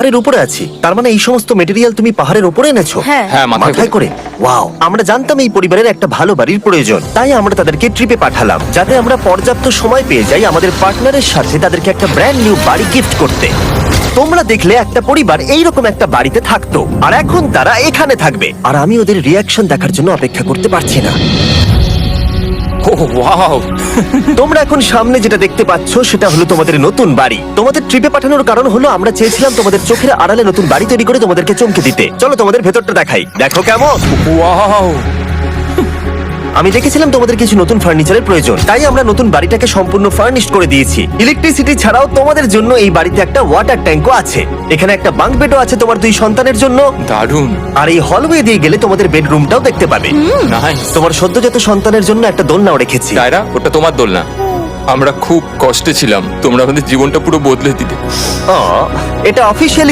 পাহাড়ের উপরে আছি, তার মানে এই সমস্ত মেটেরিয়াল তুমি পাহাড়ের উপরে এনেছো? হ্যাঁ। হ্যাঁ, মাথায় করে। ওয়াও, আমরা জানতাম এই পরিবারের একটা ভালো বাড়ির প্রয়োজন, তাই আমরা তাদেরকে ট্রিপে পাঠালাম যাতে আমরা পর্যাপ্ত সময় পেয়ে যাই আমাদের পার্টনারের সাথে তাদেরকে একটা ব্র্যান্ড নিউ বাড়ি গিফট করতে। তোমরা দেখলে একটা পরিবার এইরকম একটা বাড়িতে থাকতো, আর এখন তারা এখানে থাকবে, আর আমি ওদের রিয়াকশন দেখার জন্য অপেক্ষা করতে পারছি না। ও ওয়াও, তোমরা এখন সামনে যেটা দেখতে পাচ্ছ সেটা হলো তোমাদের নতুন বাড়ি। তোমাদের ট্রিপে পাঠানোর কারণ হলো আমরা চেয়েছিলাম তোমাদের চোখের আড়ালে নতুন বাড়ি তৈরি করে তোমাদেরকে চমকে দিতে। চলো তোমাদের ভেতরটা দেখাই, দেখো কেমন। ওয়াও। আমি দেখেছিলাম তোমাদের কিছু নতুন ফার্নিচারের প্রয়োজন, তাই আমরা নতুন বাড়িটাকে সম্পূর্ণ ফার্নিশড করে দিয়েছি। ইলেকট্রিসিটি ছাড়াও তোমাদের জন্য এই বাড়িতে একটা ওয়াটার ট্যাঙ্কও আছে। এখানে একটা বাঙ্ক বেডও আছে তোমার 2 সন্তানের জন্য। দারুণ। আর এই হলওয়ে দিয়ে গেলে তোমাদের বেডরুমটাও দেখতে পাবে। নাইস। তোমার সদ্যজাত সন্তানের জন্য একটা দোলনাও রেখেছি। ডায়রা, ওটা তোমার দোলনা। আমরা খুব কষ্টে ছিলাম, তোমরা আমাদের জীবনটা পুরো বদলে দিলে। এটা অফিসিয়ালি